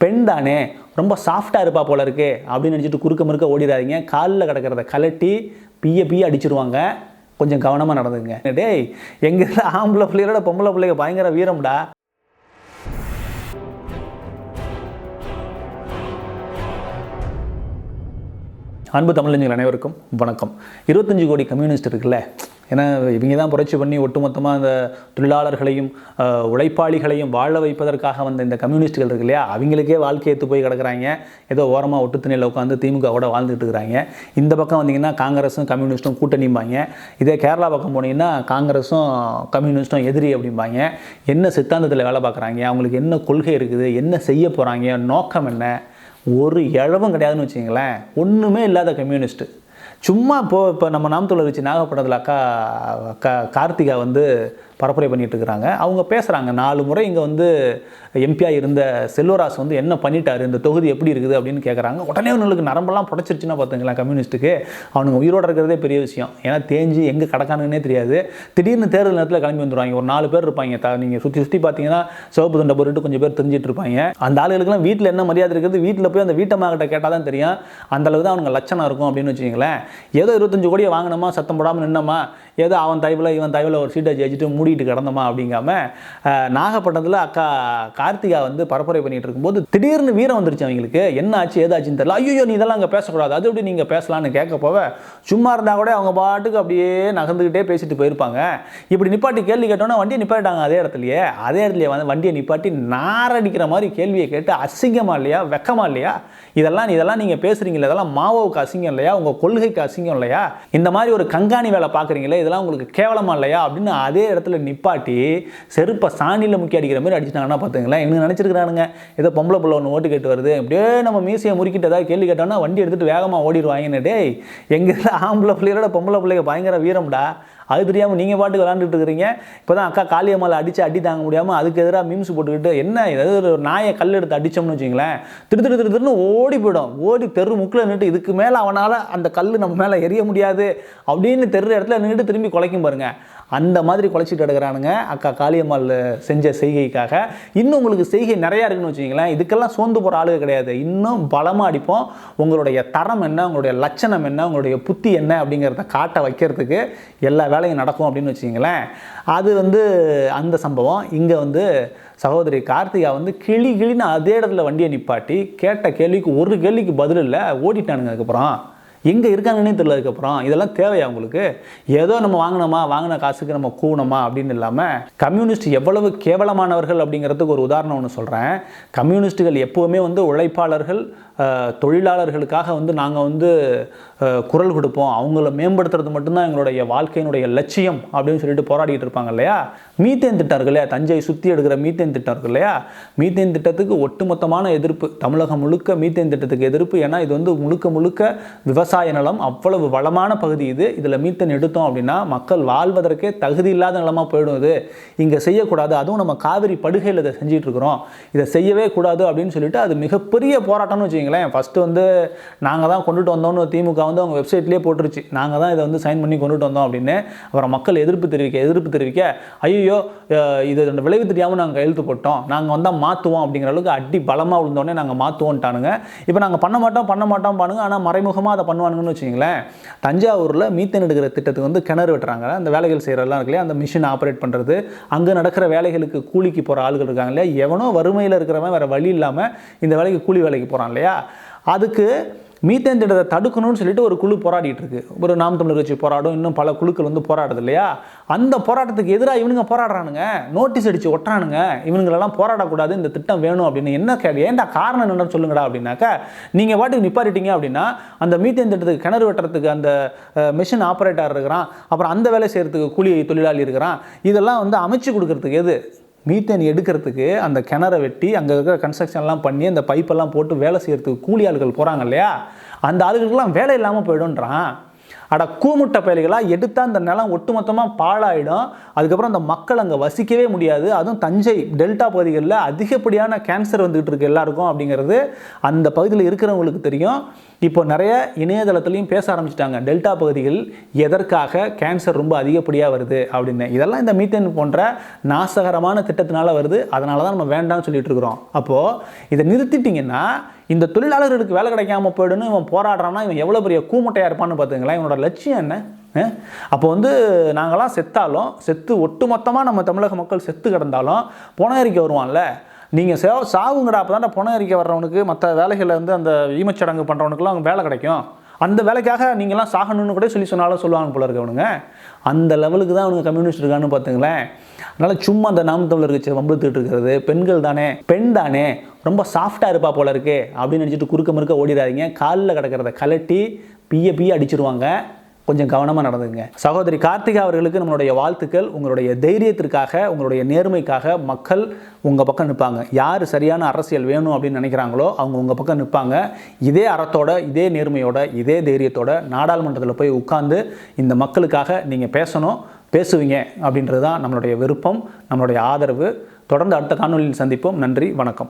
பெண் தானே, ரொம்ப சாஃப்டாக இருப்பா போல இருக்கே அப்படின்னு நினச்சிட்டு குறுக்க முறுக்க ஓடிடாதீங்க. காலில் கிடக்கிறத கலட்டி பிய அடிச்சிருவாங்க. கொஞ்சம் கவனமாக நடந்துங்க. டேய், எங்கள் இதில் ஆம்பளை பிள்ளைகளோட பொம்பளை பிள்ளைங்க பயங்கர வீரம்டா. அன்பு தமிழஞ்சங்கள் அனைவருக்கும் வணக்கம். 25 கோடி கம்யூனிஸ்ட் இருக்குல்ல, ஏன்னா இவங்க தான் புரட்சி பண்ணி ஒட்டுமொத்தமாக அந்த தொழிலாளர்களையும் உழைப்பாளிகளையும் வாழ வைப்பதற்காக வந்த இந்த கம்யூனிஸ்ட்டுகள் இருக்கு இல்லையா, அவங்களுக்கே வாழ்க்கை ஏற்று போய் கிடக்குறாங்க. ஏதோ ஓரமாக ஒட்டுத்தண்ணியில் உட்காந்து திமுகவோட வாழ்ந்துட்டு இருக்கிறாங்க. இந்த பக்கம் வந்தீங்கன்னா காங்கிரஸும் கம்யூனிஸ்ட்டும் கூட்டணிம்பாங்க. இதே கேரளா பக்கம் போனீங்கன்னா காங்கிரஸும் கம்யூனிஸ்ட்டும் எதிரி அப்படிம்பாங்க. என்ன சித்தாந்தத்தில் வேலை பார்க்குறாங்க, அவங்களுக்கு என்ன கொள்கை இருக்குது, என்ன செய்ய போகிறாங்க, நோக்கம் என்ன, ஒரு இழவும் கிடையாதுன்னு வச்சிங்களேன். ஒன்றுமே இல்லாத கம்யூனிஸ்ட்டு. சும்மா இப்போ நம்ம நாம் தமிழர் வச்சு நாகப்பட்டினத்தில் அக்கா கார்த்திகா பரப்புரை பண்ணிகிட்டு இருக்கிறாங்க. அவங்க பேசுகிறாங்க, 4 முறை இங்கே எம்பியாக இருந்த செல்வராஜ் என்ன பண்ணிட்டாரு, இந்த தொகுதி எப்படி இருக்குது அப்படின்னு கேட்குறாங்க. உடனே அவங்களுக்கு நரம்பெல்லாம் புடைச்சிருச்சுன்னா பார்த்துங்களேன். கம்யூனிஸ்ட்டுக்கு அவனுங்க உயிரோடு இருக்கிறதே பெரிய விஷயம். ஏன்னா தேஞ்சு எங்கே கிடக்கானுன்னே தெரியாது. திடீர்னு தேர்தல் நேரத்தில் கிளம்பி வந்துடுவாங்க. ஒரு 4 பேர் இருப்பாங்க. நீங்கள் சுற்றி பார்த்தீங்கன்னா சிவப்பு துண்டை போட்டுட்டு கொஞ்சம் பேர் தெரிஞ்சிட்டு இருப்பாங்க. அந்த ஆளுகளுக்குலாம் வீட்டில் என்ன மரியாதை இருக்குது, வீட்டில் போய் அந்த வீட்டம்மாக்கிட்ட கேட்டால் தான் தெரியும். அந்தளவு தான் அவனுங்க லட்சணம் இருக்கும் அப்படின்னு வச்சுக்கிங்களேன். ஏதோ 25 கோடியை வாங்கினோமா, சத்தம் போடாமல் நின்னோமா, ஏதோ அவன் தயவில் இவன் தயவில் ஒரு சீட்டை ஜெயிச்சுட்டு மூடிட்டு கிடந்தோமா அப்படிங்காம நாகப்பட்டினத்தில் அக்கா கார்த்திகா பரப்புரை பண்ணிட்டு இருக்கும்போது திடீர்னு வீரம் வந்துருச்சு அவங்களுக்கு. என்ன ஆச்சு ஏதாச்சுன்னு தெரியல. ஐயோ, நீ இதெல்லாம் அங்கே பேசக்கூடாது, அது எப்படி நீங்கள் பேசலான்னு கேட்க போவ சும்மா இருந்தால் கூட அவங்க பாட்டுக்கு அப்படியே நகர்ந்துக்கிட்டே பேசிட்டு போயிருப்பாங்க. இப்படி நிப்பாட்டி கேள்வி கேட்டோன்னா வண்டியை நிப்பாட்டாங்க. அதே இடத்துலையே வண்டியை நிப்பாட்டி நாரடிக்கிற மாதிரி கேள்வியை கேட்டு அசிங்கமா இல்லையா, வெக்கமா இல்லையா, இதெல்லாம் நீங்கள் பேசுகிறீங்களா, இதெல்லாம் மாவோவுக்கு அசிங்கம் இல்லையா, உங்கள் கொள்கைக்கு அசிங்கம் இல்லையா, இந்த மாதிரி ஒரு கண்காணி வேலை பார்க்குறீங்களே, இதெல்லாம் உங்களுக்கு கேவலமா இல்லையா அப்படின்னு அதே இடத்துல நிப்பாட்டி செருப்பை சாணியில் முக்கி அடிக்கிற மாதிரி அடிச்சிட்டாங்கன்னா பார்த்துங்களேன். இவங்க நினச்சிருக்கிறானுங்க ஏதோ பொம்பளை பிள்ளை ஒன்று ஓட்டு கேட்டு வருது, அப்படியே நம்ம மீசையை முறுக்கிட்டு ஏதாவது கேள்வி கேட்டோம்னா வண்டி எடுத்துகிட்டு வேகமாக ஓடிடுவாங்கன்னு. டேய், எங்கள் இதில் ஆம்பளை பிள்ளைகளோட பொம்பளை பிள்ளைங்க பயங்கர வீரம்டா. அது தெரியாமல் நீங்கள் பாட்டுக்கு விளாண்டுட்டு இருக்கிறீங்க. இப்போ தான் அக்கா காளியம்மாவில் அடி தாங்க முடியாமல் அதுக்கு எதிராக மீம்ஸ் போட்டுக்கிட்டு என்ன ஏதாவது ஒரு நாயை கல் எடுத்து அடித்தோம்னு வச்சிங்களேன், திருன்னு ஓடி போயிடும். ஓடி தெரு முக்கில் நின்றுட்டு இதுக்கு மேலே அவனால் அந்த கல் நம்ம மேலே எரிய முடியாது அப்படின்னு தெரு இடத்துல நின்றுட்டு திரும்பி குலைக்கும் பாருங்க. அந்த மாதிரி குலைச்சிட்டு கிடக்குறானுங்க அக்கா காளியம்மாள் செஞ்ச செய்கைக்காக. இன்னும் உங்களுக்கு செய்கை நிறையா இருக்குன்னு வச்சுக்கிங்களேன். இதுக்கெல்லாம் சோர்ந்து போகிற ஆளுக கிடையாது. இன்னும் பலமாக அடிப்போம். உங்களுடைய தரம் என்ன, உங்களுடைய லட்சணம் என்ன, உங்களுடைய புத்தி என்ன அப்படிங்கிறத காட்ட வைக்கிறதுக்கு எல்லா வேலையும் நடக்கும் அப்படின்னு வச்சுக்கிங்களேன். அது அந்த சம்பவம். இங்கே சகோதரி கார்த்திகா கிளின்னு அதே இடத்துல வண்டியை நிப்பாட்டி கேட்ட கேள்விக்கு ஒரு கேள்விக்கு பதில் இல்லை, ஓடிட்டானுங்க. அதுக்கப்புறம் எங்கே இருக்காங்கன்னே தெரியல. அதுக்கப்புறம் இதெல்லாம் தேவையா உங்களுக்கு? ஏதோ நம்ம வாங்கின காசுக்கு நம்ம கூணமா அப்படின்னு இல்லாமல் கம்யூனிஸ்ட் எவ்வளவு கேவலமானவர்கள் அப்படிங்கிறதுக்கு ஒரு உதாரணம் ஒன்று சொல்கிறேன். கம்யூனிஸ்ட்டுகள் எப்போவுமே உழைப்பாளர்கள் தொழிலாளர்களுக்காக நாங்கள் குரல் கொடுப்போம், அவங்கள மேம்படுத்துறது மட்டும்தான் எங்களுடைய வாழ்க்கையினுடைய லட்சியம் அப்படின்னு சொல்லிட்டு போராடிட்டு இருப்பாங்க இல்லையா. மீத்தேன் திட்டம் இருக்கு இல்லையா, தஞ்சை சுற்றி எடுக்கிற மீத்தேன் திட்டம் இருக்கு இல்லையா, மீத்தேன் திட்டத்துக்கு ஒட்டுமொத்தமான எதிர்ப்பு, தமிழகம் முழுக்க மீத்தேன் திட்டத்துக்கு எதிர்ப்பு. ஏன்னா இது முழுக்க விவசாய நிலம், அவ்வளவு வளமான பகுதி இது. இதில் மீத்தேன் எடுத்தோம் அப்படின்னா மக்கள் வாழ்வதற்கே தகுதி இல்லாத நிலமாக போயிடும். இது இங்கே செய்யக்கூடாது, அதுவும் நம்ம காவிரி படுகையில் இதை செஞ்சிட்டு இருக்கிறோம், இதை செய்யவே கூடாது அப்படின்னு சொல்லிட்டு அது மிகப்பெரிய போராட்டம்னு வச்சுக்கிங்களேன். ஃபஸ்ட்டு நாங்கள் தான் கொண்டுட்டு வந்தோம்னு திமுக அவங்க வெப்சைட்லேயே போட்டுருச்சு, நாங்கள் தான் இதை சைன் பண்ணி கொண்டுட்டு வந்தோம் அப்படின்னு. அப்புறம் மக்கள் எதிர்ப்பு தெரிவிக்க ஐயோ இது விளைவு தெரியாமல் நாங்கள் கையெழுத்து போட்டோம், நாங்கள் வந்தால் மாற்றுவோம் அப்படிங்கிற அளவுக்கு அடி பலமாக விழுந்தோடனே நாங்கள் மாற்றுவோன்ட்டானுங்க. இப்போ நாங்கள் பண்ண மாட்டோம் பானுங்க, ஆனால் மறைமுகமாக அதை பண்ணுவானுங்கன்னு வச்சுக்கிங்களேன். தஞ்சாவூரில் மீத்தேன் எடுக்கிற திட்டத்துக்கு கிணறு வெட்டுறாங்க. அந்த வேலைகள் செய்கிறதெல்லாம் இருக்கு இல்லையா, அந்த மிஷின் ஆப்ரேட் பண்ணுறது, அங்கே நடக்கிற வேலைகளுக்கு கூலிக்கு போகிற ஆளுகள் இருக்காங்க இல்லையா, எவனோ வறுமையில் இருக்கிறவன் வேறு வழி இல்லாமல் இந்த வேலைக்கு கூலி வேலைக்கு போகிறான் இல்லையா, அதுக்கு மீத்தேன் திட்டத்தை தடுக்கணும்னு சொல்லிட்டு ஒரு குழு போராடிட்டு இருக்கு. ஒரு நாம் தமிழர் கட்சி போராடும், இன்னும் பல குழுக்கள் போராடுது இல்லையா. அந்த போராட்டத்துக்கு எதிராக இவனுங்க போராடுறானுங்க, நோட்டீஸ் அடிச்சு ஒட்டுறானுங்க, இவங்களெல்லாம் போராடக்கூடாது, இந்த திட்டம் வேணும் அப்படின்னு. என்ன ஏன்டா காரணம் என்னன்னு சொல்லுங்கடா அப்படின்னாக்கா, நீங்கள் பாட்டுக்கு நிப்பாட்டிட்டீங்க அப்படின்னா அந்த மீத்தேன் திட்டத்துக்கு கிணறு வெட்டுறதுக்கு அந்த மிஷின் ஆப்ரேட்டர் இருக்கிறான், அப்புறம் அந்த வேலை செய்கிறதுக்கு கூலி தொழிலாளி இருக்கிறான், இதெல்லாம் அமைச்சு கொடுக்கறதுக்கு எது, மீத்தேன் எடுக்கிறதுக்கு அந்த கிணறை வெட்டி அங்கே இருக்கிற கன்ஸ்ட்ரக்ஷன்லாம் பண்ணி அந்த பைப்பெல்லாம் போட்டு வேலை செய்கிறதுக்கு கூலி ஆளுகள் போகிறாங்க இல்லையா, அந்த ஆளுகளுக்கெல்லாம் வேலை இல்லாமல் போய்டுன்றான். அட கூமுட்டை பயல்களாக எடுத்தால் அந்த நிலம் ஒட்டுமொத்தமாக பாழாயிடும். அதுக்கப்புறம் அந்த மக்கள் அங்கே வசிக்கவே முடியாது. அதுவும் தஞ்சை டெல்டா பகுதிகளில் அதிகப்படியான கேன்சர் வந்துகிட்டு இருக்கு எல்லாருக்கும் அப்படிங்கிறது அந்த பகுதியில் இருக்கிறவங்களுக்கு தெரியும். இப்போ நிறைய இணையதளத்துலையும் பேச ஆரம்பிச்சிட்டாங்க, டெல்டா பகுதிகள் எதற்காக கேன்சர் ரொம்ப அதிகப்படியாக வருது அப்படின்னு. இதெல்லாம் இந்த மீத்தேன் போன்ற நாசகரமான திட்டத்தினால வருது. அதனால தான் நம்ம வேண்டாம்னு சொல்லிட்டு இருக்கிறோம். அப்போது இதை நிறுத்திட்டிங்கன்னா இந்த தொழிலாளர்களுக்கு வேலை கிடைக்காம போயிடுன்னு இவன் போராடுறான்னா இவன் எவ்வளோ பெரிய கூமுட்டையாக இருப்பான்னு பார்த்துங்களேன். இவனோட லட்சியம் என்ன? அப்போ நாங்களாம் செத்தாலும், செத்து ஒட்டு மொத்தமாக நம்ம தமிழக மக்கள் செத்து கிடந்தாலும் பொணம் அறிக்கை வருவான்ல, நீங்கள் சாவுங்கடா, அப்போ தான் பொணம் அறிக்கை வர்றவனுக்கு மற்ற வேலைகளில் அந்த ஈமச்சடங்கு பண்ணுறவனுக்குலாம் வேலை கிடைக்கும். அந்த வேலைக்காக நீங்களாம் சாகணும்னு கூட சொன்னாலும் சொல்லுவாங்க போல இருக்கவனுங்க. அந்த லெவலுக்கு தான் அவனுங்க கம்யூனிஸ்ட் இருக்கான்னு பார்த்துங்களேன். அதனால் சும்மா அந்த நாம் தமிழருக்கு வம்புத்துட்டு இருக்கிறது, பெண்கள் தானே, பெண் தானே, ரொம்ப சாஃப்டாக இருப்பா போல இருக்கே அப்படின்னு நினச்சிட்டு குறுக்க முறுக்க ஓடிடாதீங்க. காலில் கிடக்கிறத கலட்டி பிய அடிச்சிருவாங்க. கொஞ்சம் கவனமாக நடந்துங்க. சகோதரி கார்த்திகா அவர்களுக்கு நம்மளுடைய வாழ்த்துக்கள். உங்களுடைய தைரியத்திற்காக, உங்களுடைய நேர்மைக்காக மக்கள் உங்கள் பக்கம் நிற்பாங்க. யார் சரியான அரசியல் வேணும் அப்படின்னு நினைக்கிறாங்களோ அவங்க உங்கள் பக்கம் நிற்பாங்க. இதே அறத்தோட, இதே நேர்மையோட, இதே தைரியத்தோட நாடாளுமன்றத்தில் போய் உட்கார்ந்து இந்த மக்களுக்காக நீங்கள் பேசுவீங்க அப்படின்றது தான் நம்மளுடைய விருப்பம், நம்மளுடைய ஆதரவு. தொடர்ந்து அடுத்த காணொலியில் சந்திப்போம். நன்றி, வணக்கம்.